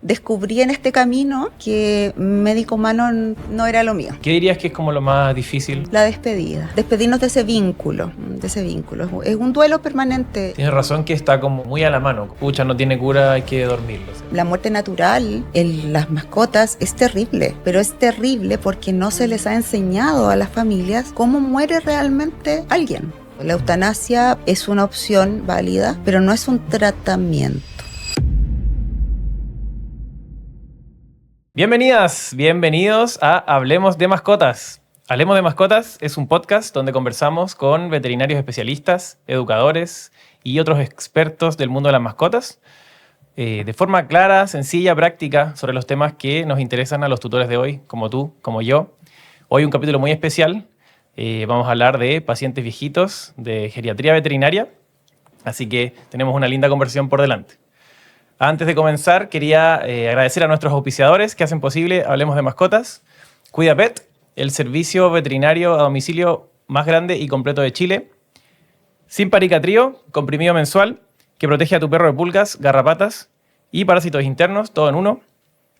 descubrí en este camino que médico humano no era lo mío. ¿Qué dirías que es como lo más difícil? La despedida, despedirnos de ese vínculo, Es un duelo permanente. Tienes razón que está como muy a la mano. Pucha, no tiene cura, hay que dormirlo. La muerte natural en las mascotas es terrible, pero es terrible porque no se les ha enseñado a las familias cómo muere realmente alguien. La eutanasia es una opción válida, pero no es un tratamiento. Bienvenidas, bienvenidos a Hablemos de Mascotas. Hablemos de Mascotas es un podcast donde conversamos con veterinarios especialistas, educadores y otros expertos del mundo de las mascotas de forma clara, sencilla, práctica sobre los temas que nos interesan a los tutores de hoy, como tú, como yo. Hoy un capítulo muy especial. Vamos a hablar de pacientes viejitos, de geriatría veterinaria, así que tenemos una linda conversación por delante. Antes de comenzar, quería agradecer a nuestros auspiciadores que hacen posible Hablemos de Mascotas. CuidaPet, el servicio veterinario a domicilio más grande y completo de Chile. Simparica Trio, comprimido mensual, que protege a tu perro de pulgas, garrapatas y parásitos internos, todo en uno.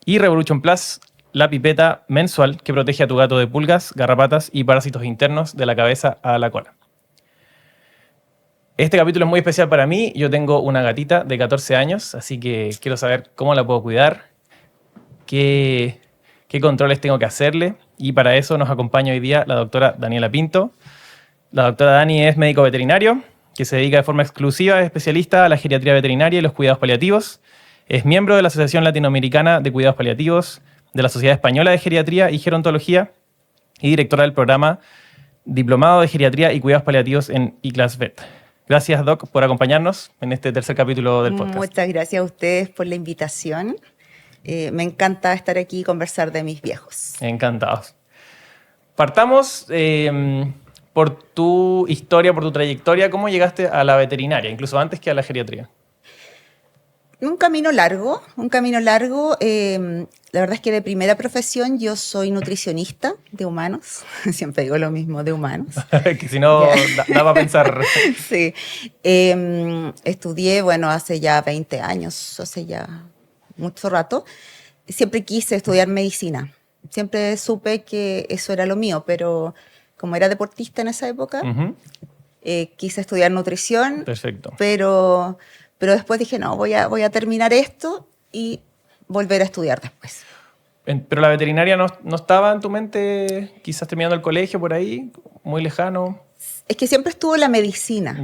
Y Revolution Plus, la pipeta mensual, que protege a tu gato de pulgas, garrapatas y parásitos internos de la cabeza a la cola. Este capítulo es muy especial para mí. Yo tengo una gatita de 14 años, así que quiero saber cómo la puedo cuidar, qué controles tengo que hacerle. Y para eso nos acompaña hoy día la doctora Daniela Pinto. La doctora Dani es médico veterinario, que se dedica de forma exclusiva, es especialista a la geriatría veterinaria y los cuidados paliativos. Es miembro de la Asociación Latinoamericana de Cuidados Paliativos, de la Sociedad Española de Geriatría y Gerontología y directora del programa Diplomado de Geriatría y Cuidados Paliativos en ICLAS Vet. Gracias, Doc, por acompañarnos en este tercer capítulo del podcast. Muchas gracias a ustedes por la invitación. Me encanta estar aquí y conversar de mis viejos. Encantados. Partamos por tu historia, por tu trayectoria. ¿Cómo llegaste a la veterinaria, incluso antes que a la geriatría? Un camino largo. La verdad es que de primera profesión yo soy nutricionista de humanos. Siempre digo lo mismo, de humanos. Que si no, da para pensar. Sí. Estudié, hace ya 20 años, hace ya mucho rato. Siempre quise estudiar medicina. Siempre supe que eso era lo mío, pero como era deportista en esa época, quise estudiar nutrición. Perfecto. Pero después dije, no, voy a terminar esto y volver a estudiar después. ¿Pero la veterinaria no estaba en tu mente, quizás terminando el colegio por ahí, muy lejano? Es que siempre estuvo la medicina.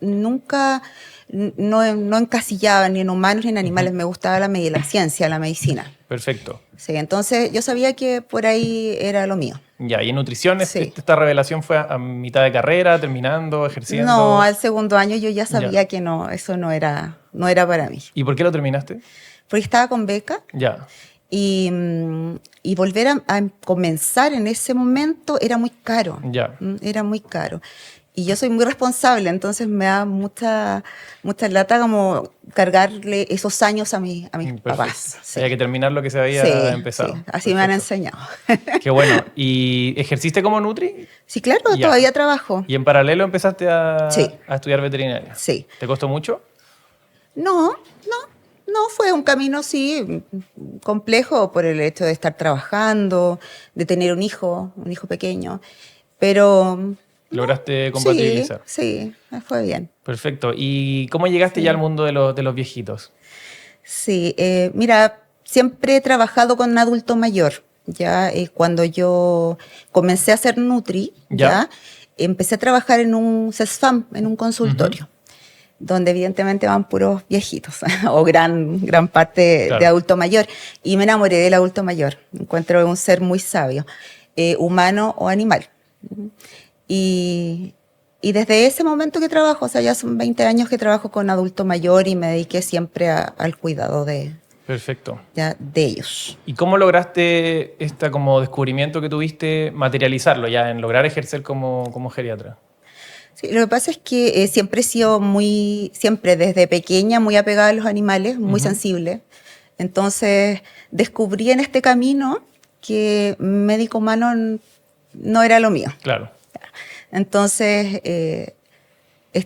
Nunca no encasillaba ni en humanos ni en animales. Me gustaba la ciencia, la medicina. Perfecto. Sí, entonces yo sabía que por ahí era lo mío. Ya, y en nutrición, Sí. ¿esta revelación fue a mitad de carrera, terminando, ejerciendo? No, al segundo año yo ya sabía que no, eso no era para mí. ¿Y por qué lo terminaste? Porque estaba con beca. Ya. Y volver a comenzar en ese momento era muy caro. Ya. Era muy caro. Y yo soy muy responsable, entonces me da mucha lata como cargarle esos años a mis papás. Sí. Había que terminar lo que se había empezado. Sí, así me han enseñado. Qué bueno. ¿Y ejerciste como nutri? Sí, claro, todavía trabajo. ¿Y en paralelo empezaste a Sí. estudiar veterinaria? Sí. ¿Te costó mucho? No, fue un camino, sí, complejo por el hecho de estar trabajando, de tener un hijo pequeño, pero... ¿Lograste compatibilizar? Sí, me fue bien. Perfecto. ¿Y cómo llegaste ya al mundo de los viejitos? Sí, mira, siempre he trabajado con un adulto mayor. Cuando yo comencé a ser nutri, empecé a trabajar en un CESFAM, en un consultorio, donde evidentemente van puros viejitos, o gran parte de adulto mayor. Y me enamoré del adulto mayor. Encuentro un ser muy sabio, humano o animal. Y desde ese momento que trabajo, ya son 20 años que trabajo con adulto mayor y me dediqué siempre al cuidado de ellos. ¿Y cómo lograste como descubrimiento que tuviste materializarlo ya en lograr ejercer como geriatra? Sí, lo que pasa es que siempre he sido siempre desde pequeña muy apegada a los animales, muy sensible. Entonces descubrí en este camino que médico humano no era lo mío. Claro. Entonces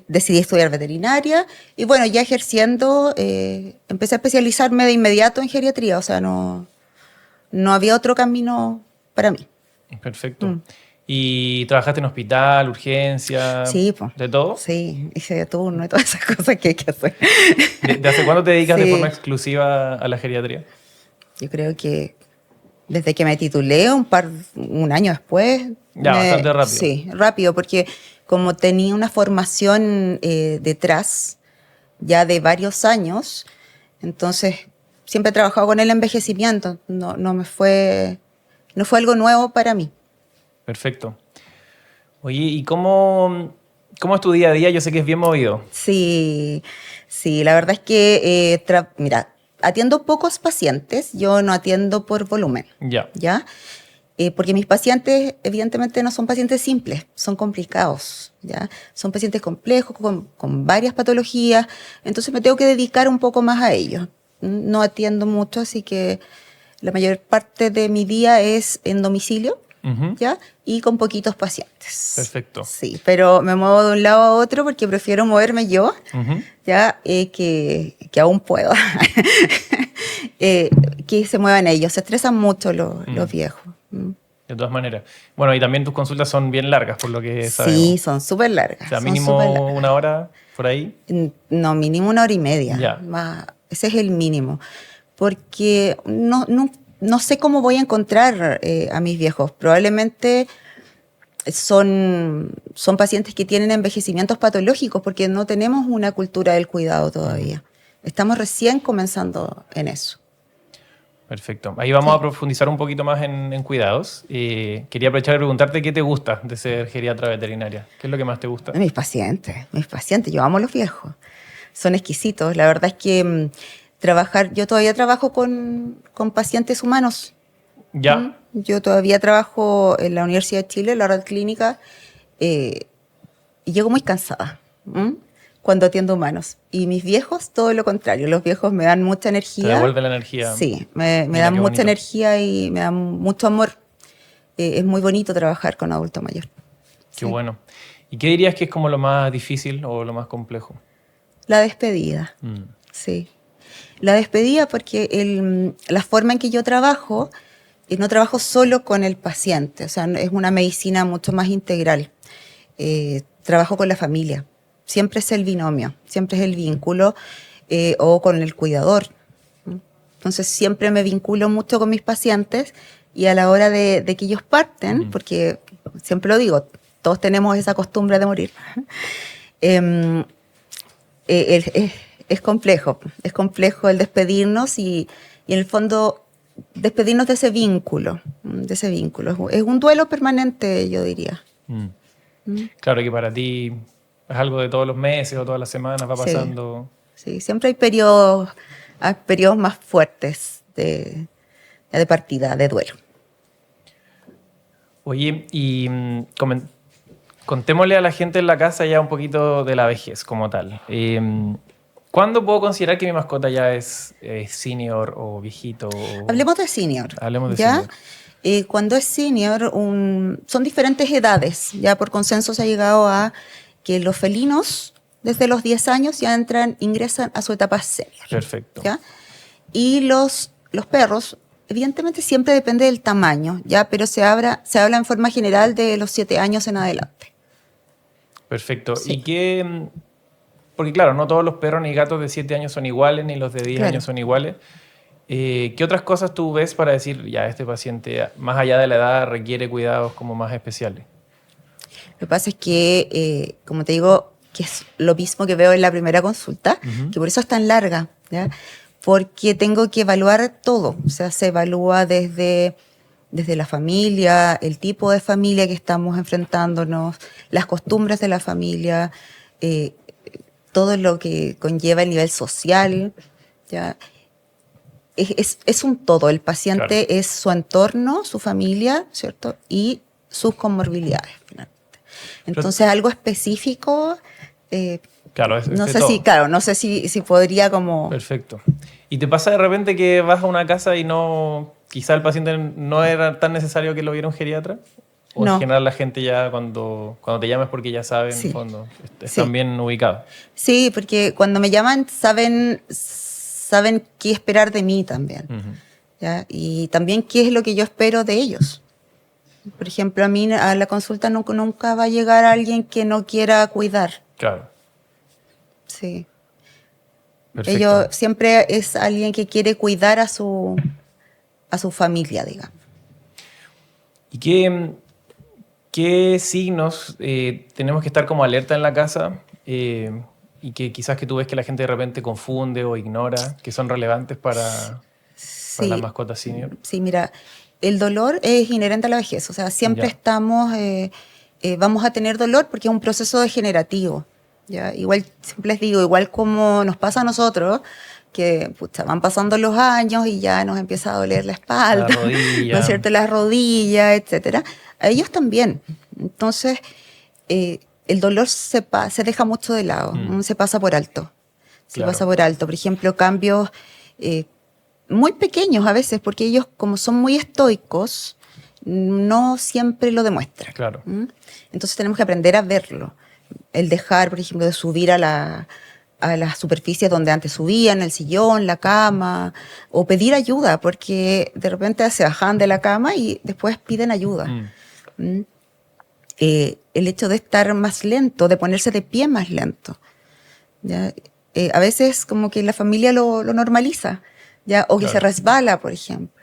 decidí estudiar veterinaria y bueno, ya ejerciendo, empecé a especializarme de inmediato en geriatría, o sea, no había otro camino para mí. Perfecto. ¿Y trabajaste en hospital, urgencia, Sí, pues. de todo? Sí, hice de turno y todas esas cosas que hay que hacer. ¿De hace cuándo te dedicas de Sí. forma exclusiva a la geriatría? Yo creo que desde que me titulé, un año después. Ya, bastante rápido. Sí, rápido, porque como tenía una formación detrás, ya de varios años, entonces siempre he trabajado con el envejecimiento. No fue algo nuevo para mí. Perfecto. Oye, ¿y cómo es tu día a día? Yo sé que es bien movido. Sí, la verdad es que, mira, atiendo pocos pacientes, yo no atiendo por volumen, Ya. ¿ya? Porque mis pacientes, evidentemente, no son pacientes simples, son complicados, ¿ya? Son pacientes complejos, con varias patologías, entonces me tengo que dedicar un poco más a ellos. No atiendo mucho, así que la mayor parte de mi día es en domicilio, Ujú. ¿ya? Y con poquitos pacientes. Perfecto. Sí, pero me muevo de un lado a otro porque prefiero moverme yo, Ujú. ¿ya? Que aún puedo. Que se muevan ellos, se estresan mucho los viejos. De todas maneras. Bueno, y también tus consultas son bien largas, por lo que Sí, sabemos. son súper largas. O sea, son mínimo súper largas. 1 hora por ahí. No, mínimo 1 hora y media. Ya. Ese es el mínimo. Porque no sé cómo voy a encontrar a mis viejos. Probablemente son pacientes que tienen envejecimientos patológicos porque no tenemos una cultura del cuidado todavía. Estamos recién comenzando en eso. Perfecto. Ahí vamos Sí. a profundizar un poquito más en cuidados. Quería aprovechar y preguntarte qué te gusta de ser geriatra veterinaria. ¿Qué es lo que más te gusta? Mis pacientes, yo amo a los viejos. Son exquisitos. La verdad es que yo todavía trabajo con pacientes humanos. Ya. Yo todavía trabajo en la Universidad de Chile, en la Red Clínica, y llego muy cansada cuando atiendo humanos. Y mis viejos, todo lo contrario. Los viejos me dan mucha energía. Te devuelve la energía. Sí, me Mira, dan qué mucha bonito. energía y me dan mucho amor. Es muy bonito trabajar con adulto mayor. Qué Sí. bueno. ¿Y qué dirías que es como lo más difícil o lo más complejo? La despedida, sí. La despedida porque la forma en que yo trabajo, no trabajo solo con el paciente, o sea, es una medicina mucho más integral. Trabajo con la familia, siempre es el binomio, siempre es el vínculo, o con el cuidador. Entonces siempre me vinculo mucho con mis pacientes y a la hora de que ellos parten, porque siempre lo digo, todos tenemos esa costumbre de morir, es complejo el despedirnos y en el fondo despedirnos de ese vínculo, Es un duelo permanente, yo diría. Claro que para ti es algo de todos los meses o todas las semanas, va Sí. pasando. Sí, siempre hay periodos más fuertes de partida, de duelo. Oye, y contémosle a la gente en la casa ya un poquito de la vejez como tal. ¿Cuándo puedo considerar que mi mascota ya es senior o viejito? Hablemos de senior. Hablemos de ¿ya? senior. Cuando es senior, son diferentes edades. Ya por consenso se ha llegado a que los felinos, desde los 10 años, ya ingresan a su etapa senior. Perfecto. ¿Ya? Y los perros, evidentemente siempre depende del tamaño, ¿ya? Pero se habla en forma general de los 7 años en adelante. Perfecto. Sí. ¿Y qué? Porque claro, no todos los perros ni gatos de 7 años son iguales, ni los de 10 Claro. años son iguales. ¿Qué otras cosas tú ves para decir, ya, este paciente, más allá de la edad, requiere cuidados como más especiales? Lo que pasa es que, como te digo, que es lo mismo que veo en la primera consulta, que por eso es tan larga, ¿ya? Porque tengo que evaluar todo. O sea, se evalúa desde la familia, el tipo de familia que estamos enfrentándonos, las costumbres de la familia, todo lo que conlleva el nivel social, ¿ya? Es un todo. El paciente Claro. es su entorno, su familia, ¿cierto? Y sus comorbilidades, finalmente. Entonces, algo específico, Claro, es no de sé todo. si, claro, no sé si podría como... Perfecto. ¿Y te pasa de repente que vas a una casa y no, quizá el paciente no era tan necesario que lo viera un geriatra? ¿O No. en general la gente ya cuando te llamas porque ya saben, en Sí. el fondo, están Sí. bien ubicados? Sí, porque cuando me llaman saben qué esperar de mí también. Ujú. ¿Ya? Y también qué es lo que yo espero de ellos. Por ejemplo, a mí a la consulta nunca va a llegar alguien que no quiera cuidar. Claro, Sí. perfecto. Ellos siempre es alguien que quiere cuidar a su familia, digamos. ¿Y qué signos tenemos que estar como alerta en la casa y que quizás que tú ves que la gente de repente confunde o ignora, que son relevantes para las Sí, mascotas senior? sí, mira, el dolor es inherente a la vejez, o sea, siempre Ya. vamos a tener dolor porque es un proceso degenerativo, ¿ya? Igual, siempre les digo, igual como nos pasa a nosotros, que pucha, van pasando los años y ya nos empieza a doler la espalda, La rodilla. ¿no es cierto? Las rodillas, etcétera. A ellos también. Entonces, el dolor se deja mucho de lado, se pasa por alto. Se Claro. pasa por alto. Por ejemplo, cambios muy pequeños a veces, porque ellos, como son muy estoicos, no siempre lo demuestran. Claro. Entonces tenemos que aprender a verlo. El dejar, por ejemplo, de subir a las superficies donde antes subían, el sillón, la cama, o pedir ayuda, porque de repente se bajan de la cama y después piden ayuda. El hecho de estar más lento, de ponerse de pie más lento. ¿Ya? A veces como que la familia lo normaliza, ¿ya? O que Claro. se resbala, por ejemplo.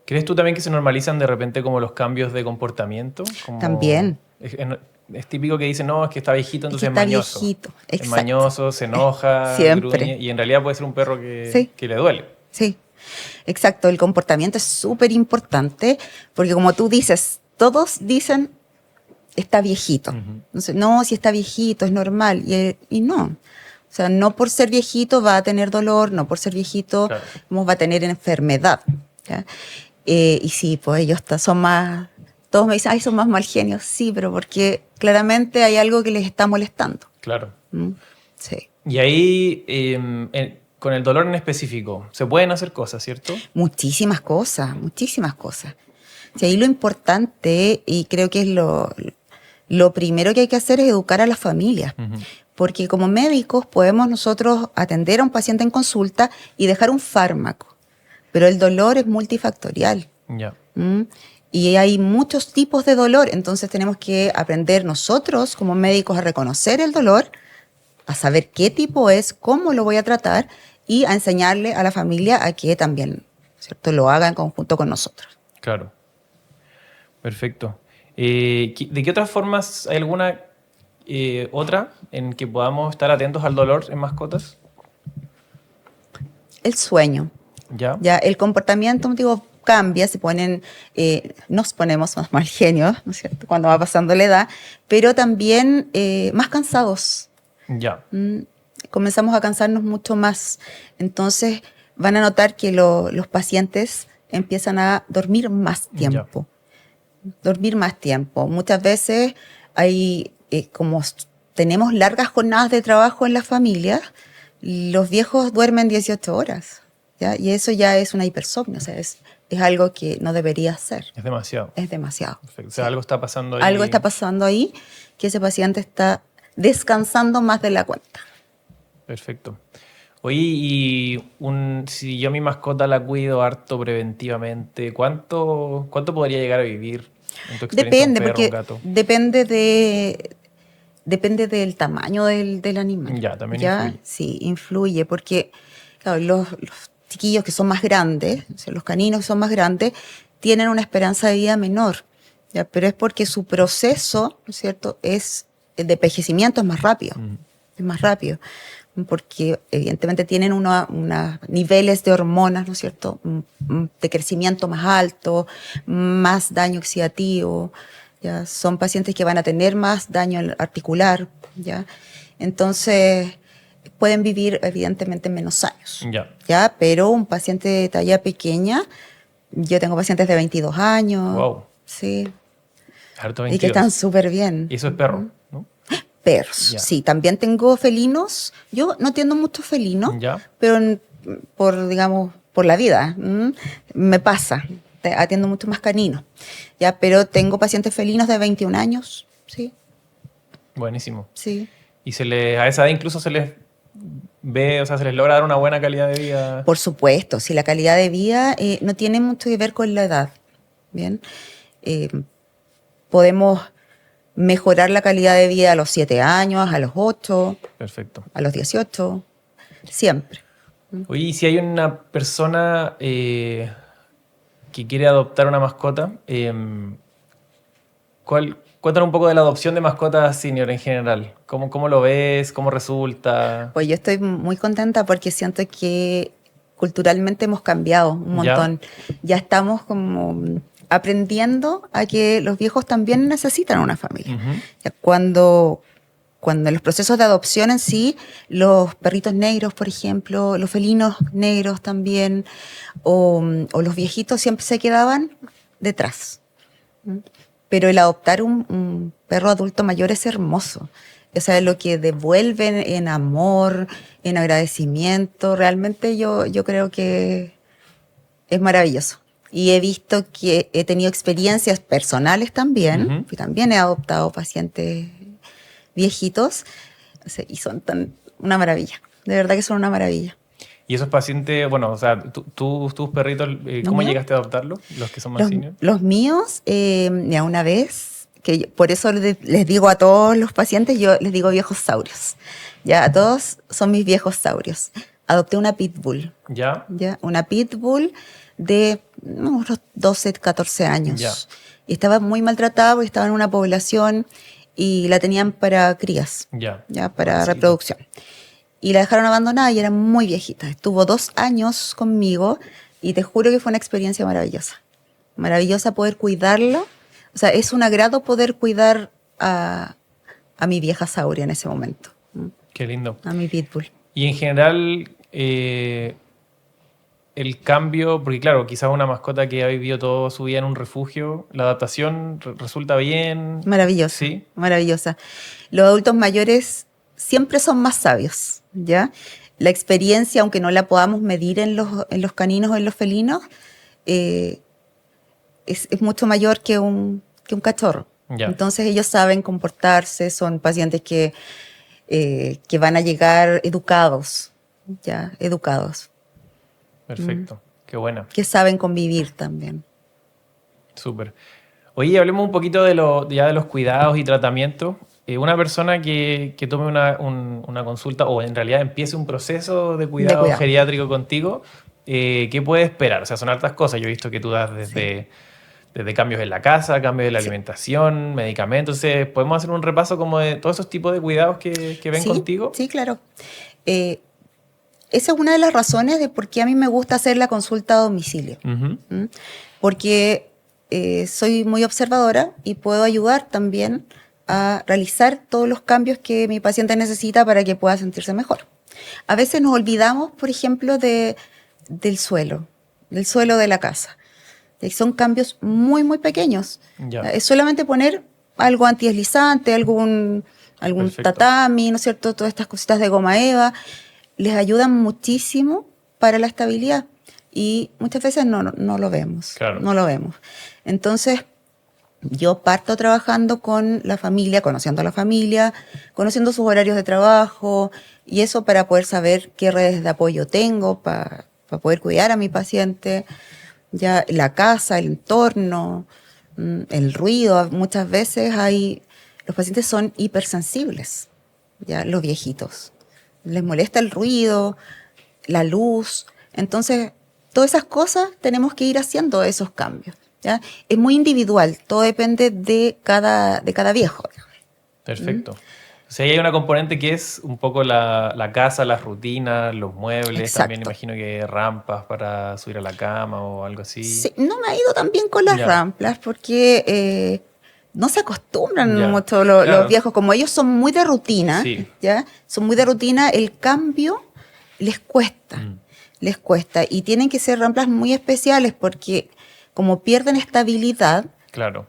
¿Crees tú también que se normalizan de repente como los cambios de comportamiento? Como También. Es típico que dicen, no, es que está viejito, entonces está es mañoso. viejito, Es exacto. mañoso, se enoja, Siempre. gruñe, y en realidad puede ser un perro que, Sí. que le duele. Sí, exacto. El comportamiento es súper importante porque como tú dices, todos dicen está viejito. Entonces, no, si está viejito, es normal. Y no. O sea, no por ser viejito va a tener dolor, no por ser viejito Claro. va a tener enfermedad. ¿Ya? Y sí, pues ellos son más... Todos me dicen, ay, son más mal genios. Sí, pero porque claramente hay algo que les está molestando. Claro. Sí. Y ahí, con el dolor en específico, se pueden hacer cosas, ¿cierto? Muchísimas cosas, muchísimas cosas. Sí, ahí lo importante, y creo que es lo primero que hay que hacer es educar a las familias. Porque como médicos podemos nosotros atender a un paciente en consulta y dejar un fármaco. Pero el dolor es multifactorial. Ya. Y hay muchos tipos de dolor, entonces tenemos que aprender nosotros como médicos a reconocer el dolor, a saber qué tipo es, cómo lo voy a tratar y a enseñarle a la familia a que también, ¿cierto?, lo haga en conjunto con nosotros. Claro. Perfecto. ¿De qué otras formas hay alguna otra en que podamos estar atentos al dolor en mascotas? El sueño. Ya. Ya el comportamiento, digo, cambia, nos ponemos más mal genios, ¿no es cierto?, cuando va pasando la edad, pero también más cansados. Ya. Comenzamos a cansarnos mucho más. Entonces van a notar que los pacientes empiezan a dormir más tiempo. Dormir más tiempo. Muchas veces hay, como tenemos largas jornadas de trabajo en las familias, los viejos duermen 18 horas. ¿Ya? Y eso ya es una hipersomnia, o sea, es algo que no debería ser. Es demasiado. Es demasiado. Perfecto. O sea, algo está pasando ahí. Algo está pasando ahí, que ese paciente está descansando más de la cuenta. Perfecto. Oye, si yo a mi mascota la cuido harto preventivamente, ¿cuánto podría llegar a vivir en tu experiencia Depende, un perro, porque un gato? depende del tamaño del animal. Ya, también influye. Sí, influye, porque claro, los chiquillos que son más grandes, o sea, los caninos que son más grandes, tienen una esperanza de vida menor, ¿ya? Pero es porque su proceso, ¿no es cierto?, de envejecimiento es más rápido. Es más rápido. Porque evidentemente tienen unos niveles de hormonas, ¿no es cierto?, de crecimiento más alto, más daño oxidativo, ¿ya? Son pacientes que van a tener más daño articular, ¿ya? Entonces pueden vivir evidentemente menos años, ¿ya? Pero un paciente de talla pequeña, yo tengo pacientes de 22 años, wow. Sí, Harto 22. y que están súper bien. Y eso es perro, ¿no? Perros, sí, también tengo felinos. Yo no atiendo muchos felinos, pero por la vida, me pasa. atiendo mucho más caninos, ¿ya? Pero tengo pacientes felinos de 21 años, sí. Buenísimo. Sí. Y a esa edad incluso se les ve, o sea, se les logra dar una buena calidad de vida. Por supuesto, si la calidad de vida no tiene mucho que ver con la edad, ¿bien? Podemos mejorar la calidad de vida a los 7 años, a los 8, Perfecto. a los 18, siempre. Oye, y si hay una persona que quiere adoptar una mascota, cuéntanos un poco de la adopción de mascotas senior en general. ¿Cómo lo ves? ¿Cómo resulta? Pues yo estoy muy contenta porque siento que culturalmente hemos cambiado un montón. Ya estamos como aprendiendo a que los viejos también necesitan una familia. Ya cuando en los procesos de adopción en sí, los perritos negros, por ejemplo, los felinos negros también, o los viejitos siempre se quedaban detrás. Pero el adoptar un perro adulto mayor es hermoso. O sea, lo que devuelven en amor, en agradecimiento, realmente yo creo que es maravilloso. Y he visto que he tenido experiencias personales también, que también he adoptado pacientes viejitos, o sea, y son una maravilla. De verdad que son una maravilla. Y esos pacientes, bueno, o sea, tus perritos, ¿cómo llegaste a adoptarlos? Los que son más senior. Los míos, ya una vez, por eso les digo a todos los pacientes, yo les digo viejos saurios. Ya, a todos son mis viejos saurios. Adopté una pitbull. ¿Ya? Una pitbull de unos 12, 14 años. Ya. Y estaba muy maltratada porque estaba en una población y la tenían para crías. Ya Para reproducción. Y la dejaron abandonada y era muy viejita. Estuvo 2 años conmigo y te juro que fue una experiencia maravillosa. Maravillosa poder cuidarla. O sea, es un agrado poder cuidar a mi vieja sauria en ese momento. Qué lindo. A mi pitbull. Y en general, el cambio, porque claro, quizás una mascota que ha vivido toda su vida en un refugio, la adaptación resulta bien. Maravillosa. Sí. Maravillosa. Los adultos mayores siempre son más sabios, ¿ya? La experiencia, aunque no la podamos medir en los caninos o en los felinos, es mucho mayor que un cachorro. Ya. Entonces ellos saben comportarse, son pacientes que van a llegar educados, ¿ya? Educados. Perfecto, qué buena. Que saben convivir también. Súper. Oye, hablemos un poquito ya de los cuidados y tratamientos. Una persona que tome una consulta o en realidad empiece un proceso de cuidado geriátrico contigo, ¿qué puede esperar? O sea, son hartas cosas. Yo he visto que tú das desde cambios en la casa, cambios de la alimentación, medicamentos. Entonces, ¿podemos hacer un repaso como de todos esos tipos de cuidados que ven contigo? Sí, claro. Esa es una de las razones de por qué a mí me gusta hacer la consulta a domicilio. Porque soy muy observadora y puedo ayudar también a realizar todos los cambios que mi paciente necesita para que pueda sentirse mejor. A veces nos olvidamos, por ejemplo, del suelo de la casa. Son cambios muy, muy pequeños. Ya. Es solamente poner algo antideslizante, algún tatami, ¿no es cierto? Todas estas cositas de goma eva les ayudan muchísimo para la estabilidad y muchas veces no lo vemos. Claro. No lo vemos. Entonces, yo parto trabajando con la familia, conociendo a la familia, conociendo sus horarios de trabajo y eso para poder saber qué redes de apoyo tengo para poder cuidar a mi paciente. Ya la casa, el entorno, el ruido. Muchas veces los pacientes son hipersensibles, ya los viejitos. Les molesta el ruido, la luz. Entonces, todas esas cosas tenemos que ir haciendo esos cambios. ¿Ya? Es muy individual, todo depende de cada viejo. Perfecto. O sea, hay una componente que es un poco la casa, las rutinas, los muebles. Exacto. También imagino que rampas para subir a la cama o algo así. Sí, no me ha ido tan bien con las rampas porque no se acostumbran mucho los viejos. Como ellos son muy de rutina, ¿ya? Son muy de rutina, el cambio les cuesta. Les cuesta. Y tienen que ser rampas muy especiales porque como pierden estabilidad. Claro.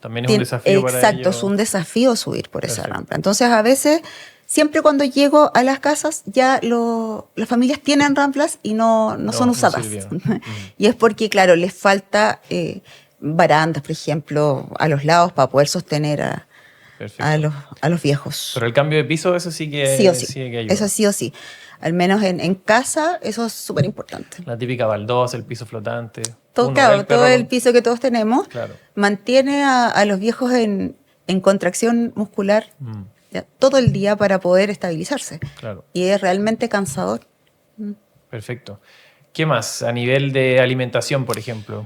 También es un desafío para ellos. Exacto, es un desafío subir por esa rampa. Entonces, a veces siempre cuando llego a las casas ya las familias tienen ramplas y no son usadas. Y es porque, claro, les falta barandas, por ejemplo, a los lados para poder sostener a los viejos. Pero el cambio de piso, eso sí que, sí o sí. Sí que ayuda. Eso sí o sí. Al menos en casa, eso es súper importante. La típica baldosa, el piso flotante. Todo el piso que todos tenemos claro. mantiene a los viejos en contracción muscular ya, todo el día para poder estabilizarse. Claro. Y es realmente cansador. Perfecto. ¿Qué más a nivel de alimentación, por ejemplo?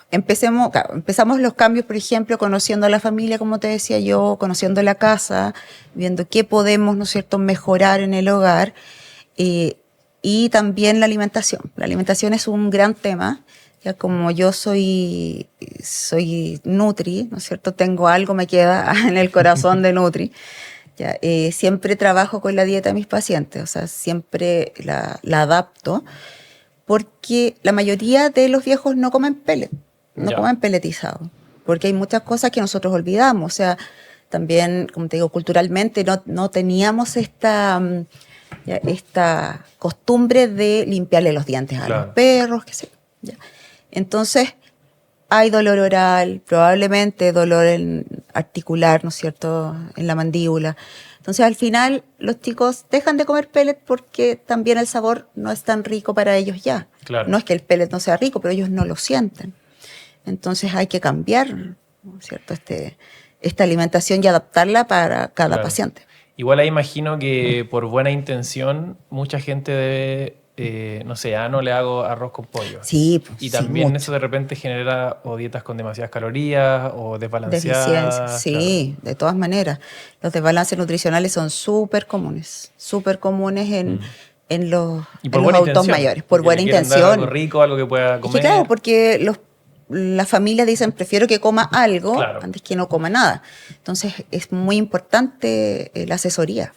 Empezamos los cambios, por ejemplo, conociendo a la familia, como te decía yo, conociendo la casa, viendo qué podemos, ¿no es cierto?, mejorar en el hogar. Y también la alimentación. La alimentación es un gran tema. Ya como yo soy Nutri, ¿no es cierto? Tengo algo, me queda en el corazón de Nutri. Ya, siempre trabajo con la dieta de mis pacientes, o sea, siempre la adapto, porque la mayoría de los viejos no comen pellet, no comen pelletizado, porque hay muchas cosas que nosotros olvidamos. O sea, también, como te digo, culturalmente no teníamos esta costumbre de limpiarle los dientes a los perros, qué sé yo. Ya. Entonces, hay dolor oral, probablemente dolor articular, ¿no es cierto?, en la mandíbula. Entonces, al final, los chicos dejan de comer pellet porque también el sabor no es tan rico para ellos ya. Claro. No es que el pellet no sea rico, pero ellos no lo sienten. Entonces, hay que cambiar, ¿no es cierto?, esta alimentación y adaptarla para cada paciente. Igual ahí imagino que por buena intención mucha gente debe, no sé, no le hago arroz con pollo. Sí. Y también mucho. eso de repente genera o dietas con demasiadas calorías o desbalanceadas. Deficiencias, sí, de todas maneras. Los desbalances nutricionales son súper comunes en los adultos mayores. Por buena intención. Dar algo rico, algo que pueda comer. Y claro, porque las familias dicen, prefiero que coma algo antes que no coma nada. Entonces, es muy importante la asesoría.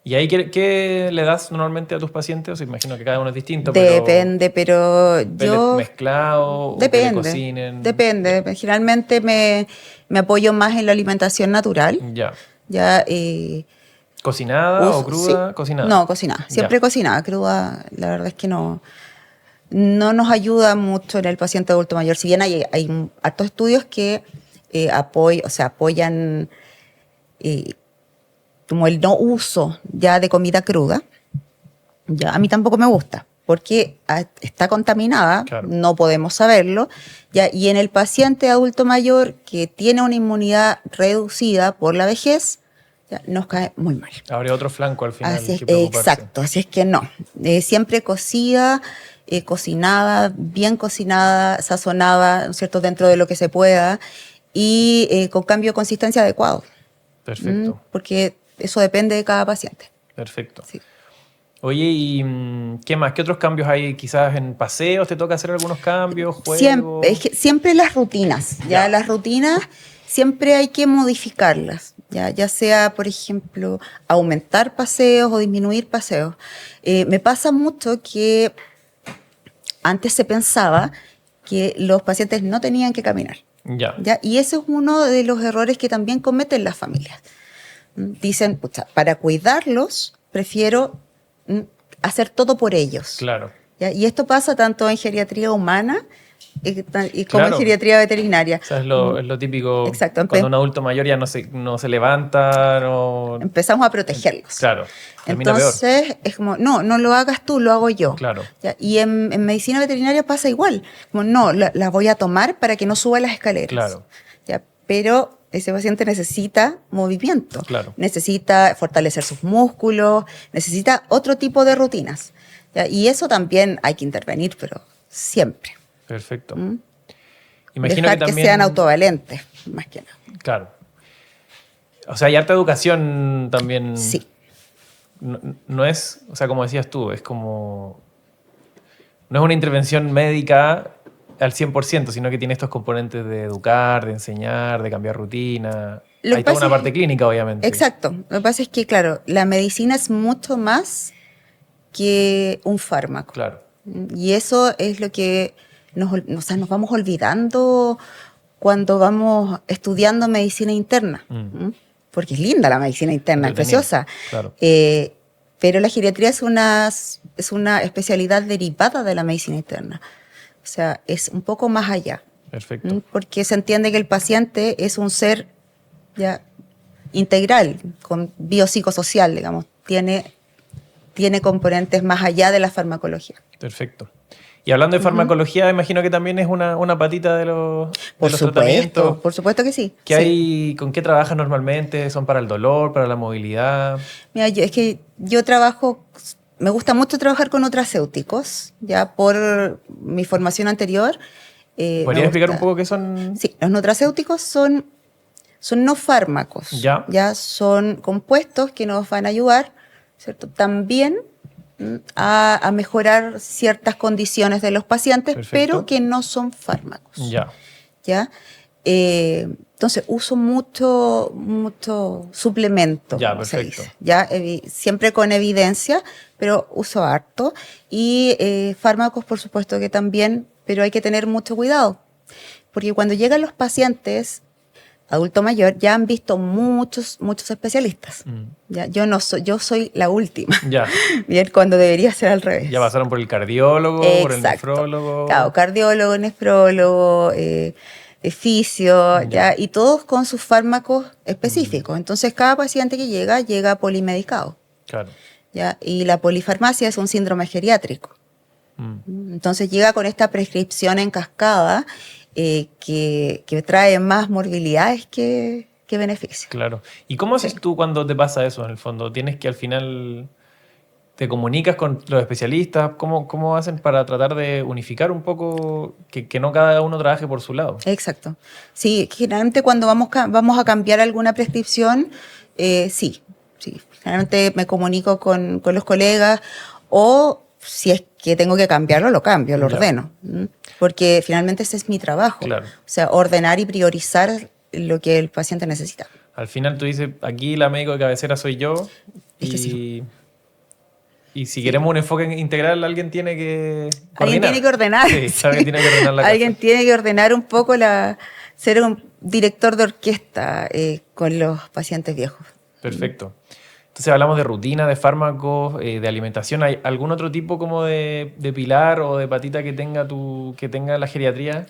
¿Y ahí qué le das normalmente a tus pacientes? O sea, imagino que cada uno es distinto. Depende, pero yo... ¿Mezclado? Depende, ¿O que cocinen? Depende. Generalmente me apoyo más en la alimentación natural. Ya. ¿Cocinada o cruda? Sí. Cocinada. No, cocinada. Siempre cocinada. Cruda, la verdad es que no nos ayuda mucho en el paciente adulto mayor. Si bien hay hartos estudios que apoyan como el no uso ya de comida cruda, ya a mí tampoco me gusta, porque está contaminada, no podemos saberlo, ya, y en el paciente adulto mayor que tiene una inmunidad reducida por la vejez, ya, nos cae muy mal. Habría otro flanco al final. Exacto, así es que no. Siempre cocida, cocinada, bien cocinada, sazonada, ¿no es cierto?, dentro de lo que se pueda y con cambio de consistencia adecuado. Perfecto. Porque eso depende de cada paciente. Perfecto. Sí. Oye, ¿y qué más? ¿Qué otros cambios hay? Quizás en paseos te toca hacer algunos cambios, juegos. Siempre las rutinas. Ya las rutinas siempre hay que modificarlas. Ya sea, por ejemplo, aumentar paseos o disminuir paseos. Me pasa mucho que antes se pensaba que los pacientes no tenían que caminar. ¿Ya? Y ese es uno de los errores que también cometen las familias. Dicen, pucha, para cuidarlos, prefiero hacer todo por ellos. Claro. ¿Ya? Y esto pasa tanto en geriatría humana como en geriatría veterinaria. O sea, es lo típico. Exacto. Cuando un adulto mayor ya no se levanta. Empezamos a protegerlos. Claro. Entonces, peor. Es como, no lo hagas tú, lo hago yo. Claro. ¿Ya? Y en medicina veterinaria pasa igual. Como, no, la voy a tomar para que no suba las escaleras. Claro. ¿Ya? Pero ese paciente necesita movimiento. Claro. Necesita fortalecer sus músculos, necesita otro tipo de rutinas. ¿Ya? Y eso también hay que intervenir, pero siempre. Perfecto. Imagino dejar que sean autovalentes, más que nada. Claro. O sea, hay harta educación también. Sí. No es, o sea, como decías tú, es como... No es una intervención médica al 100%, sino que tiene estos componentes de educar, de enseñar, de cambiar rutina. Hay toda una parte clínica, obviamente. Exacto. Lo que pasa es que, claro, la medicina es mucho más que un fármaco. Claro. Y eso es lo que nos vamos olvidando cuando vamos estudiando medicina interna. porque es linda la medicina interna, es Entretenido, preciosa. claro. Pero la geriatría es una especialidad derivada de la medicina interna. O sea, es un poco más allá. Perfecto. Porque se entiende que el paciente es un ser ya integral, con biopsicosocial, digamos. Tiene componentes más allá de la farmacología. Perfecto. Y hablando de farmacología, imagino que también es una patita de los tratamientos. Por supuesto que sí. ¿Con qué trabajas normalmente? ¿Son para el dolor, para la movilidad? Mira, yo trabajo, me gusta mucho trabajar con nutracéuticos, ya por mi formación anterior. ¿Podrías explicar un poco qué son? Sí, los nutracéuticos son no fármacos, ya son compuestos que nos van a ayudar, ¿cierto? También a mejorar ciertas condiciones de los pacientes, Perfecto. pero que no son fármacos. ¿Ya? Entonces uso mucho suplemento, Ya, como se perfecto. dice, ¿ya? Siempre con evidencia, pero uso harto. Y fármacos, por supuesto que también, pero hay que tener mucho cuidado, porque cuando llegan los pacientes adulto mayor ya han visto muchos especialistas. ¿Ya? Yo soy la última. Ya. Bien, cuando debería ser al revés. Ya pasaron por el cardiólogo, por el nefrólogo. Claro, cardiólogo, nefrólogo, fisio, ¿ya? Y todos con sus fármacos específicos. Entonces, cada paciente que llega polimedicado. Claro. ¿Ya? Y la polifarmacia es un síndrome geriátrico. Entonces, llega con esta prescripción en cascada que trae más morbilidades que beneficios. Claro. ¿Y cómo haces tú cuando te pasa eso, en el fondo? ¿Tienes que al final te comunicas con los especialistas? ¿Cómo hacen para tratar de unificar un poco, que no cada uno trabaje por su lado? Exacto. Sí, generalmente cuando vamos a cambiar alguna prescripción, sí. Generalmente me comunico con los colegas, o si es que tengo que cambiarlo, lo cambio, lo ordeno. Porque finalmente ese es mi trabajo. Claro. O sea, ordenar y priorizar lo que el paciente necesita. Al final tú dices, aquí la médico de cabecera soy yo. Es que sí. Y si queremos un enfoque integral, alguien tiene que coordinar. Alguien tiene que ordenar. Sí, alguien tiene que ordenar la Alguien casa. tiene que ordenar un poco, ser un director de orquesta con los pacientes viejos. Perfecto. Entonces hablamos de rutina, de fármacos, de alimentación. ¿Hay algún otro tipo como de pilar o de patita que tenga la geriatría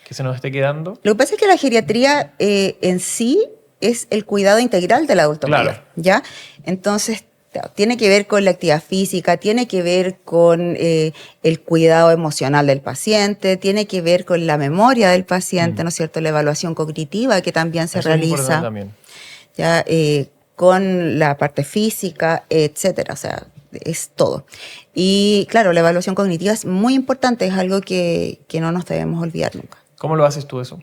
que se nos esté quedando? Lo que pasa es que la geriatría en sí es el cuidado integral del adulto mayor, ¿ya? Entonces, tiene que ver con la actividad física, tiene que ver con el cuidado emocional del paciente, tiene que ver con la memoria del paciente, ¿no es cierto? La evaluación cognitiva que también se realiza. También. ¿Ya? Con la parte física, etcétera. O sea, es todo. Y claro, la evaluación cognitiva es muy importante, es algo que no nos debemos olvidar nunca. ¿Cómo lo haces tú eso?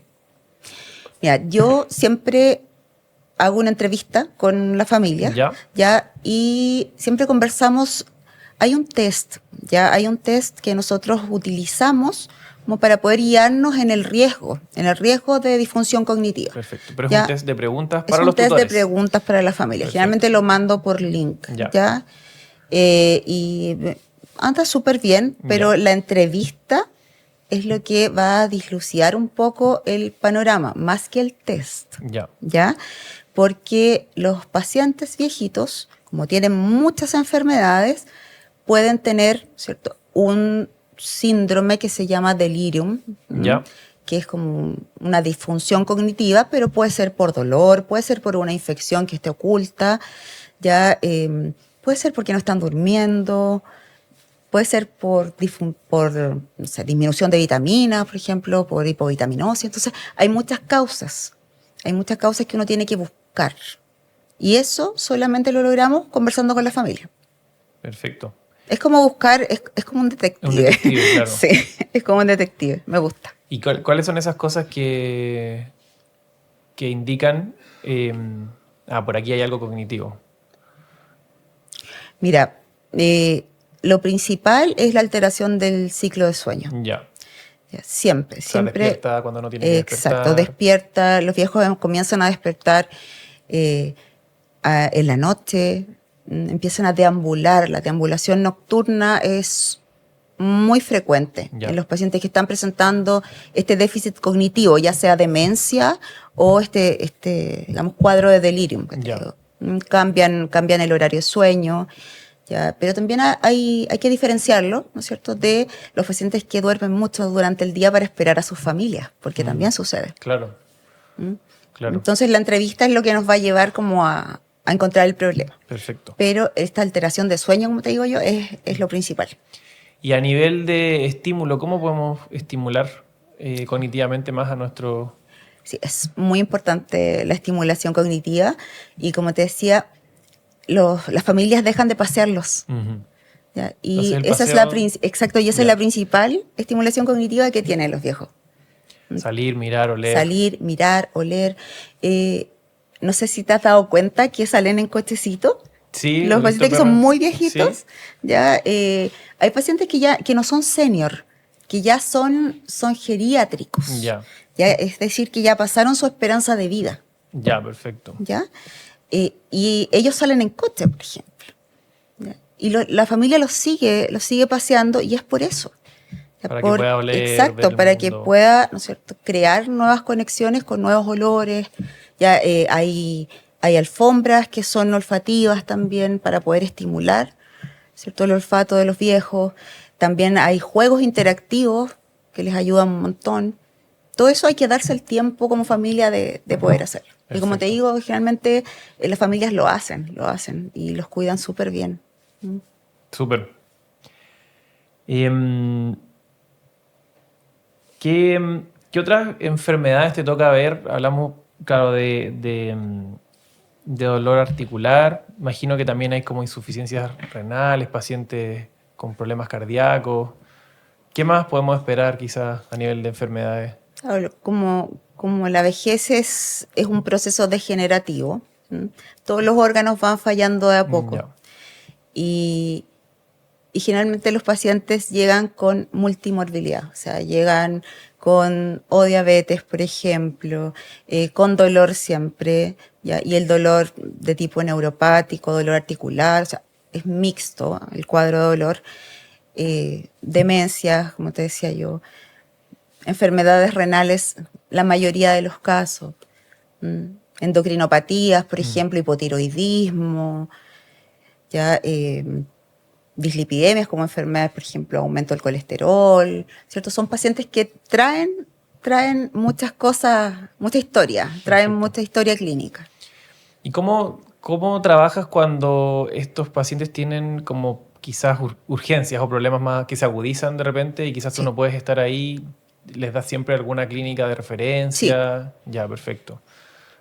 Mira, yo siempre hago una entrevista con la familia, ¿ya? Y siempre conversamos. Hay un test que nosotros utilizamos como para poder guiarnos en el riesgo de disfunción cognitiva. Perfecto. Pero es un test de preguntas para los tutores. Es un test de preguntas para la familia. Perfecto. Generalmente lo mando por link, ¿ya? Y anda súper bien, pero la entrevista es lo que va a dislucidar un poco el panorama, más que el test. ¿Ya? Porque los pacientes viejitos, como tienen muchas enfermedades, pueden tener, ¿cierto?, un síndrome que se llama delirium, que es como una disfunción cognitiva, pero puede ser por dolor, puede ser por una infección que esté oculta, ya puede ser porque no están durmiendo, puede ser por no sé, disminución de vitaminas, por ejemplo, por hipovitaminosis. Entonces, hay muchas causas que uno tiene que buscar. Y eso solamente lo logramos conversando con la familia. Perfecto. Es como buscar, es como un detective. Un detective, claro. Sí, es como un detective, me gusta. ¿Y cuáles son esas cosas que indican, por aquí hay algo cognitivo? Mira, lo principal es la alteración del ciclo de sueño. Siempre. Despierta cuando no tiene que despertar. Exacto, despierta. Los viejos comienzan a despertar en la noche, empiezan a deambular. La deambulación nocturna es muy frecuente en los pacientes que están presentando este déficit cognitivo, ya sea demencia o digamos, cuadro de delirium. Cambian el horario de sueño, ¿ya? Pero también hay que diferenciarlo, ¿no es cierto?, de los pacientes que duermen mucho durante el día para esperar a sus familias, porque también sucede. Claro. Claro. Entonces la entrevista es lo que nos va a llevar como a encontrar el problema. Perfecto. Pero esta alteración de sueño, como te digo yo, es lo principal. Y a nivel de estímulo, ¿cómo podemos estimular cognitivamente más a nuestro...? Sí, es muy importante la estimulación cognitiva y como te decía, las familias dejan de pasearlos. ¿Ya? Y esa es la principal estimulación cognitiva que tienen los viejos. Salir, mirar, oler. Salir, mirar, oler. No sé si te has dado cuenta que salen en cochecito. Sí, los pacientes que son muy viejitos, sí. Ya hay pacientes que no son senior, que ya son geriátricos. Ya, es decir, que ya pasaron su esperanza de vida. Ya, perfecto. ¿Ya? Y ellos salen en coche, por ejemplo. ¿Ya? Y la familia los sigue paseando y es por eso. Para que pueda oler. Exacto, para que pueda, ¿no es cierto?, crear nuevas conexiones con nuevos olores. Ya hay alfombras que son olfativas también para poder estimular, ¿cierto?, el olfato de los viejos. También hay juegos interactivos que les ayudan un montón. Todo eso hay que darse el tiempo como familia de poder hacerlo. Y como te digo, generalmente las familias lo hacen y los cuidan súper bien. Súper. ¿Qué otras enfermedades te toca ver? Hablamos, claro, de dolor articular. Imagino que también hay como insuficiencias renales, pacientes con problemas cardíacos. ¿Qué más podemos esperar quizás a nivel de enfermedades? Como la vejez es un proceso degenerativo, todos los órganos van fallando de a poco. Y generalmente los pacientes llegan con multimorbilidad, o sea, llegan con diabetes, por ejemplo, con dolor siempre, ¿ya? Y el dolor de tipo neuropático, dolor articular, o sea, es mixto el cuadro de dolor, demencias, como te decía yo, enfermedades renales, la mayoría de los casos, endocrinopatías, por ejemplo, hipotiroidismo, ya dislipidemias como enfermedades, por ejemplo, aumento del colesterol, ¿cierto? Son pacientes que traen muchas cosas, mucha historia, mucha historia clínica. ¿Y cómo trabajas cuando estos pacientes tienen como quizás urgencias o problemas más que se agudizan de repente y quizás tú no puedes estar ahí? ¿Les das siempre alguna clínica de referencia? Sí. Ya, perfecto.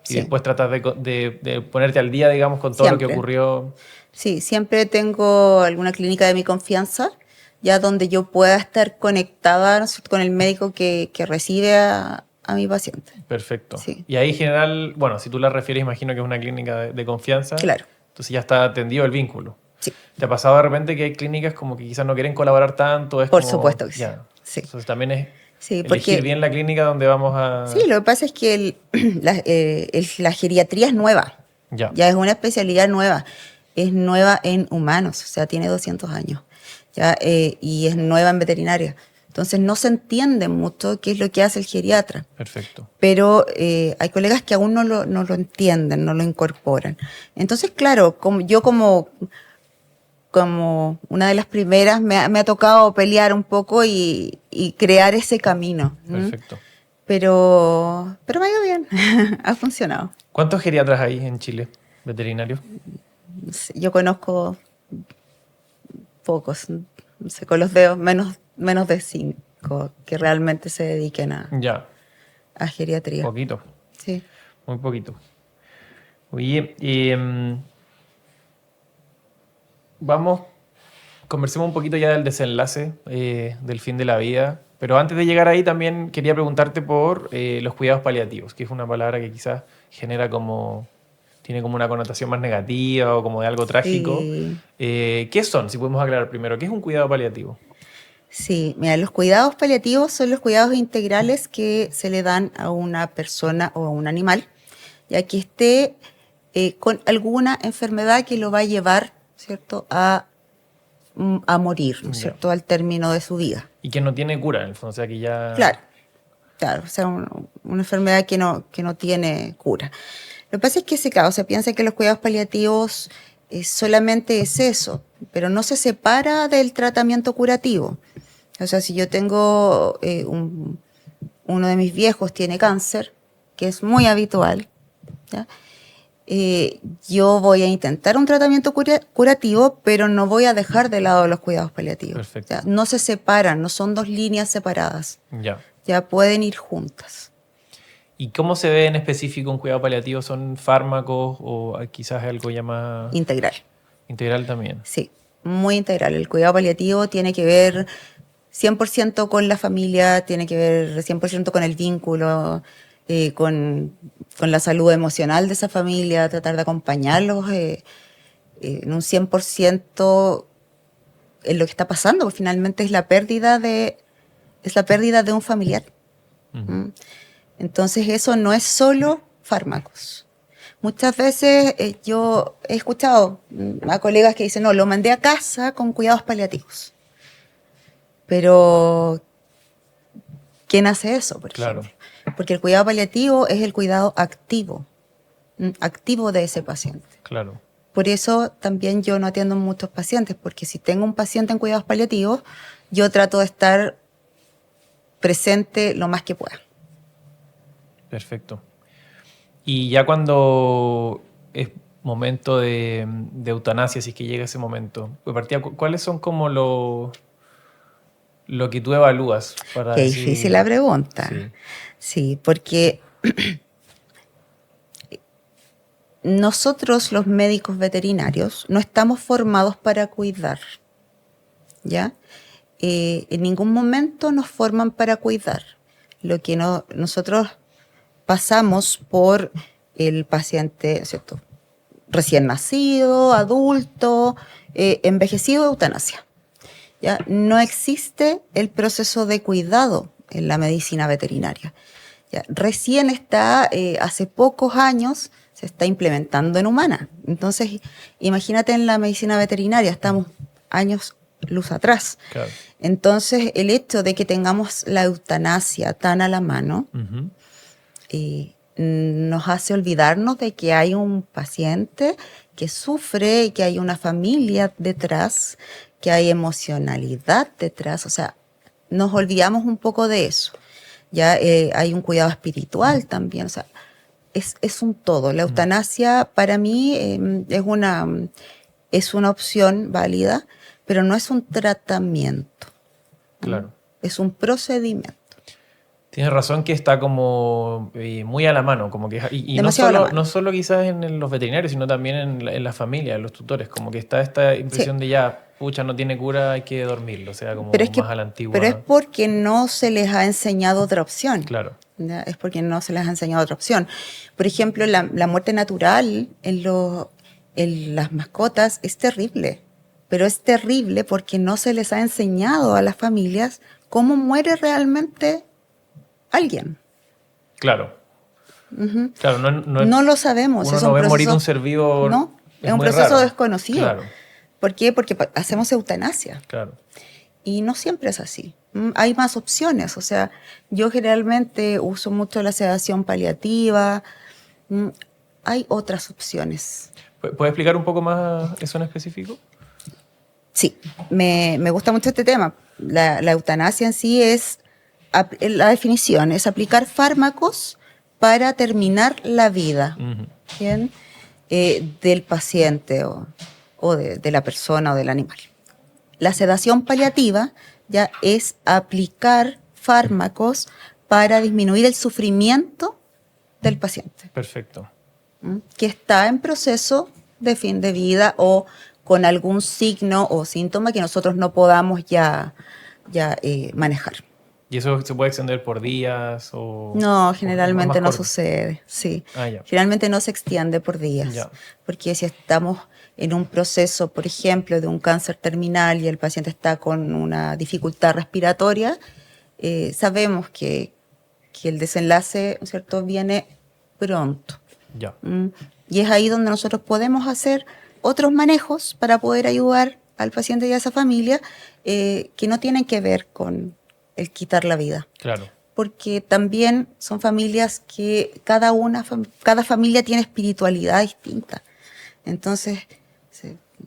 Y después tratas de ponerte al día, digamos, con todo lo que ocurrió. Sí, siempre tengo alguna clínica de mi confianza, ya donde yo pueda estar conectada, ¿no?, con el médico que recibe a mi paciente. Perfecto. Sí. Y ahí en general, bueno, si tú la refieres, imagino que es una clínica de confianza. Claro. Entonces ya está atendido el vínculo. Sí. ¿Te ha pasado de repente que hay clínicas como que quizás no quieren colaborar tanto? Por supuesto que sí. Sí. Entonces también es elegir porque, bien la clínica donde vamos a... Sí, lo que pasa es que la geriatría es nueva. Ya es una especialidad nueva. Es nueva en humanos, o sea, tiene 200 años. ¿Ya? Y es nueva en veterinaria. Entonces no se entiende mucho qué es lo que hace el geriatra. Perfecto. Pero hay colegas que aún no lo entienden, no lo incorporan. Entonces, claro, como una de las primeras me ha tocado pelear un poco y crear ese camino. Perfecto. Pero me ha ido bien, ha funcionado. ¿Cuántos geriatras hay en Chile, veterinarios? Yo conozco pocos, no sé, con los dedos, menos de 5 que realmente se dediquen a geriatría. Poquito. Sí. Muy poquito. Oye, conversemos un poquito ya del desenlace del fin de la vida, pero antes de llegar ahí también quería preguntarte por los cuidados paliativos, que es una palabra que quizás tiene como una connotación más negativa o como de algo trágico. Sí. ¿Qué son? Si podemos aclarar primero, ¿qué es un cuidado paliativo? Sí, mira, los cuidados paliativos son los cuidados integrales que se le dan a una persona o a un animal, ya que esté con alguna enfermedad que lo va a llevar, ¿cierto?, a a morir, ¿no es cierto?, al término de su vida. Y que no tiene cura, en el fondo, o sea, que ya... Claro, o sea, una enfermedad que no tiene cura. Lo que pasa es que se piensa que los cuidados paliativos solamente es eso, pero no se separa del tratamiento curativo. O sea, si yo tengo uno de mis viejos tiene cáncer, que es muy habitual, ¿ya? Yo voy a intentar un tratamiento curativo, pero no voy a dejar de lado los cuidados paliativos. Perfecto. ¿Ya? No se separan, no son dos líneas separadas. Ya. Ya pueden ir juntas. ¿Y cómo se ve en específico un cuidado paliativo? ¿Son fármacos o quizás algo ya más... Integral. Integral también? Sí, muy integral. El cuidado paliativo tiene que ver 100% con la familia, tiene que ver 100% con el vínculo, con la salud emocional de esa familia, tratar de acompañarlos en un 100% en lo que está pasando, porque finalmente es la pérdida de un familiar. Uh-huh. Entonces eso no es solo fármacos. Muchas veces yo he escuchado a colegas que dicen, no, lo mandé a casa con cuidados paliativos. Pero, ¿quién hace eso, por ejemplo? Porque el cuidado paliativo es el cuidado activo de ese paciente. Claro. Por eso también yo no atiendo muchos pacientes, porque si tengo un paciente en cuidados paliativos, yo trato de estar presente lo más que pueda. Perfecto. Y ya cuando es momento de eutanasia, si es que llega ese momento, de partida, ¿cuáles son como lo que tú evalúas? Para Qué difícil la pregunta. Sí, porque nosotros los médicos veterinarios no estamos formados para cuidar, ¿ya? En ningún momento nos forman para cuidar. Lo que nosotros pasamos por el paciente, ¿cierto?, recién nacido, adulto, envejecido, eutanasia. ¿Ya? No existe el proceso de cuidado en la medicina veterinaria. ¿Ya? Recién está, hace pocos años, se está implementando en humana. Entonces, imagínate en la medicina veterinaria, estamos años luz atrás. Claro. Entonces, el hecho de que tengamos la eutanasia tan a la mano, uh-huh, nos hace olvidarnos de que hay un paciente que sufre y que hay una familia detrás, que hay emocionalidad detrás. O sea, nos olvidamos un poco de eso. Ya hay un cuidado espiritual también. O sea, es un todo. La eutanasia para mí es una opción válida, pero no es un tratamiento. Claro. Es un procedimiento. Tienes razón que está como muy a la mano, como que y no solo quizás en los veterinarios, sino también en la familia, en los tutores, como que está esta impresión de ya, pucha, no tiene cura, hay que dormirlo, o sea, como más a la antigua. Pero es porque no se les ha enseñado otra opción. Claro. ¿Ya? Es porque no se les ha enseñado otra opción. Por ejemplo, la muerte natural en las mascotas es terrible, pero es terrible porque no se les ha enseñado a las familias cómo muere realmente alguien. Claro. Uh-huh. Claro, no lo sabemos. Uno es no un ve proceso, morir un ser vivo. No, es un proceso raro, desconocido. Claro. ¿Por qué? Porque hacemos eutanasia. Claro. Y no siempre es así. Hay más opciones. O sea, yo generalmente uso mucho la sedación paliativa. Hay otras opciones. ¿Puedes explicar un poco más eso en específico? Sí, me gusta mucho este tema. La eutanasia en sí es, la definición, es aplicar fármacos para terminar la vida, uh-huh, ¿bien? Del paciente o de la persona o del animal. La sedación paliativa ya es aplicar fármacos para disminuir el sufrimiento del paciente. Perfecto. Que está en proceso de fin de vida o con algún signo o síntoma que nosotros no podamos ya manejar. ¿Y eso se puede extender por días o...? No, generalmente no sucede, sí. Generalmente no se extiende por días. Ya. Porque si estamos en un proceso, por ejemplo, de un cáncer terminal y el paciente está con una dificultad respiratoria, sabemos que el desenlace, ¿cierto?, viene pronto. Ya. Y es ahí donde nosotros podemos hacer otros manejos para poder ayudar al paciente y a esa familia que no tienen que ver con el quitar la vida. Claro. Porque también son familias que cada familia tiene espiritualidad distinta. Entonces,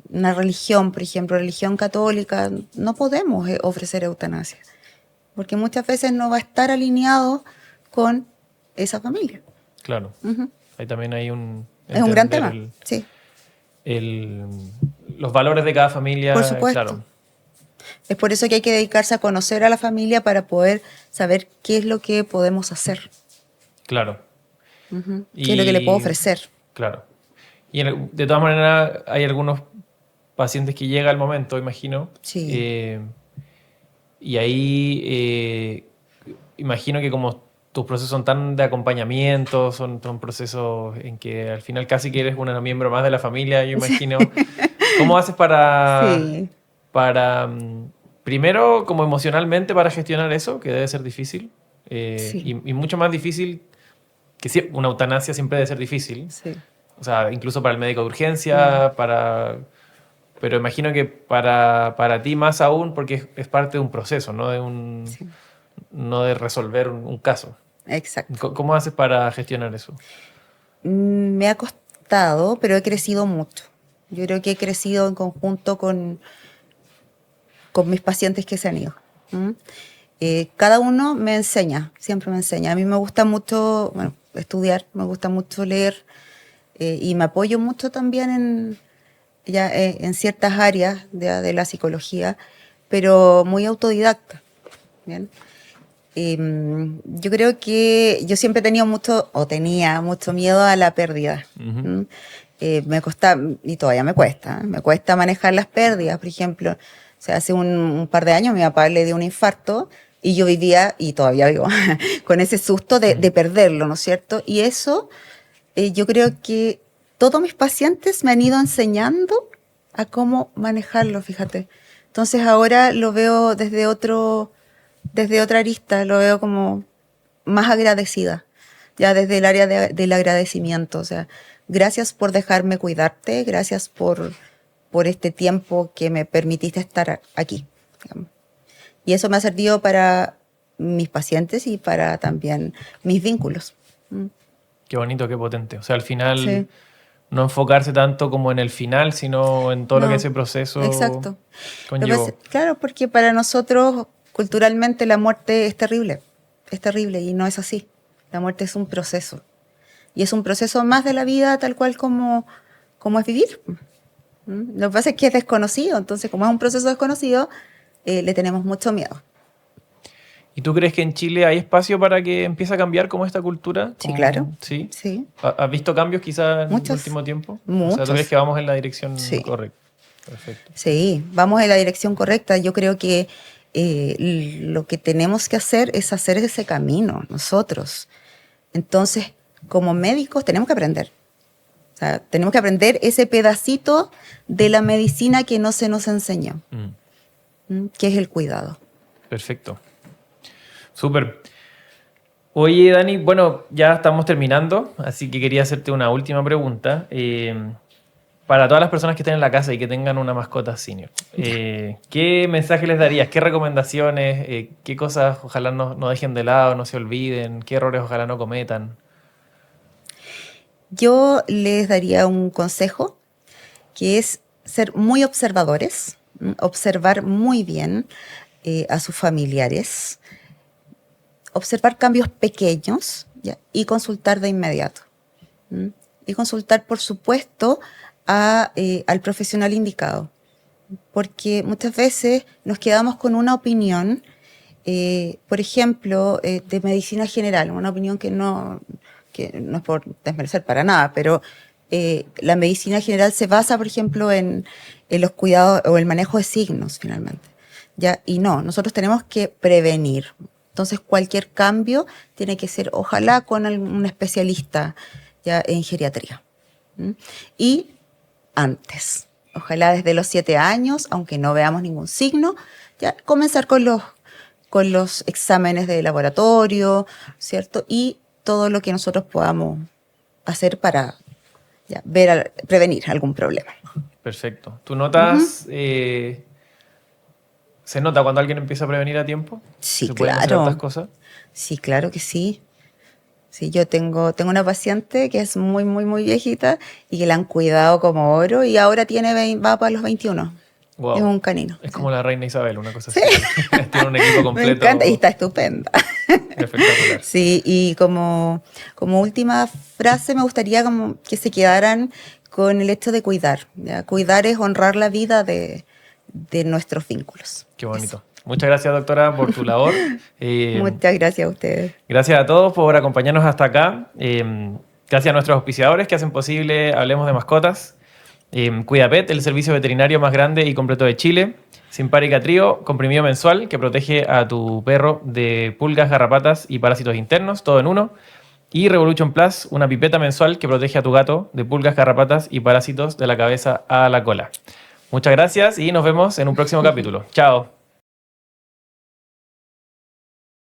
una religión, por ejemplo, religión católica, no podemos ofrecer eutanasia, porque muchas veces no va a estar alineado con esa familia. Claro. Uh-huh. Ahí también hay es un gran tema, sí. Los valores de cada familia. Por supuesto. Claro. Es por eso que hay que dedicarse a conocer a la familia para poder saber qué es lo que podemos hacer. Claro. Uh-huh. ¿Qué es lo que le puedo ofrecer? Claro. Y de todas maneras hay algunos pacientes que llega el momento, imagino. Sí. Y ahí imagino que como tus procesos son tan de acompañamiento, son procesos en que al final casi que eres una miembro más de la familia, yo imagino. ¿Cómo haces para primero, como emocionalmente, para gestionar eso, que debe ser difícil? Y mucho más difícil, que una eutanasia siempre debe ser difícil. Sí. O sea, incluso para el médico de urgencia, pero imagino que para ti más aún, porque es parte de un proceso, no de resolver un caso. Exacto. ¿Cómo haces para gestionar eso? Me ha costado, pero he crecido mucho. Yo creo que he crecido en conjunto con mis pacientes que se han ido. Cada uno me enseña, siempre me enseña. A mí me gusta mucho estudiar, me gusta mucho leer y me apoyo mucho también en ciertas áreas de la psicología, pero muy autodidacta. ¿Bien? Yo creo que yo siempre tenía mucho miedo a la pérdida. Uh-huh. Me cuesta, y todavía me cuesta manejar las pérdidas. Por ejemplo, o sea, hace un par de años mi papá le dio un infarto y yo vivía, y todavía vivo, con ese susto de perderlo, ¿no es cierto? Y eso, yo creo que todos mis pacientes me han ido enseñando a cómo manejarlo, fíjate. Entonces ahora lo veo desde otra arista, lo veo como más agradecida, ya desde el área del agradecimiento. O sea, gracias por dejarme cuidarte, gracias por este tiempo que me permitiste estar aquí, digamos. Y eso me ha servido para mis pacientes y para también mis vínculos. Qué bonito, qué potente. O sea, al final no enfocarse tanto como en el final, sino en todo lo que ese proceso conllevó. Claro, porque para nosotros culturalmente la muerte es terrible y no es así. La muerte es un proceso y es un proceso más de la vida tal cual como es vivir. Lo que pasa es que es desconocido, entonces como es un proceso desconocido, le tenemos mucho miedo. ¿Y tú crees que en Chile hay espacio para que empiece a cambiar como esta cultura? Sí, claro. ¿Sí? Sí. ¿Has visto cambios quizás en el último tiempo? Muchos. O sea, ¿tú crees que vamos en la dirección correcta? Perfecto. Sí, vamos en la dirección correcta. Yo creo que lo que tenemos que hacer es hacer ese camino nosotros. Entonces, como médicos tenemos que aprender. O sea, tenemos que aprender ese pedacito de la medicina que no se nos enseñó, que es el cuidado. Perfecto. Súper. Oye, Dani, bueno, ya estamos terminando, así que quería hacerte una última pregunta. Para todas las personas que estén en la casa y que tengan una mascota senior, ¿qué mensaje les darías? ¿Qué recomendaciones? ¿Qué cosas ojalá no dejen de lado, no se olviden? ¿Qué errores ojalá no cometan? Yo les daría un consejo, que es ser muy observadores, observar muy bien a sus familiares, observar cambios pequeños, ¿ya? Y consultar de inmediato. Y consultar, por supuesto, al profesional indicado. Porque muchas veces nos quedamos con una opinión, por ejemplo, de medicina general, una opinión que no es por desmerecer para nada, pero la medicina general se basa, por ejemplo, en los cuidados o el manejo de signos, finalmente. ¿Ya? Y no, nosotros tenemos que prevenir. Entonces, cualquier cambio tiene que ser, ojalá, con un especialista ya en geriatría. Y antes, ojalá desde los 7 años, aunque no veamos ningún signo, ya comenzar con los exámenes de laboratorio, ¿cierto? Y todo lo que nosotros podamos hacer para prevenir algún problema. Perfecto. ¿Tú notas, se nota cuando alguien empieza a prevenir a tiempo? Sí, ¿Se pueden hacer claro. otras cosas? Sí, claro que sí. Sí, yo tengo una paciente que es muy, muy, muy viejita y que la han cuidado como oro y ahora va para los 21. Es Wow. un canino. Es Sí. como la reina Isabel, una cosa Sí. así. Tiene un equipo Me completo encanta y está estupenda. espectacular. Sí, y como última frase me gustaría como que se quedaran con el hecho de cuidar. ¿Ya? Cuidar es honrar la vida de nuestros vínculos. Qué bonito. Muchas gracias, doctora, por tu labor. Muchas gracias a ustedes. Gracias a todos por acompañarnos hasta acá. Gracias a nuestros auspiciadores que hacen posible Hablemos de Mascotas. Cuidapet, el servicio veterinario más grande y completo de Chile. Simpárica Trío, comprimido mensual que protege a tu perro de pulgas, garrapatas y parásitos internos, todo en uno. Y Revolution Plus, una pipeta mensual que protege a tu gato de pulgas, garrapatas y parásitos de la cabeza a la cola. Muchas gracias y nos vemos en un próximo capítulo. Chao.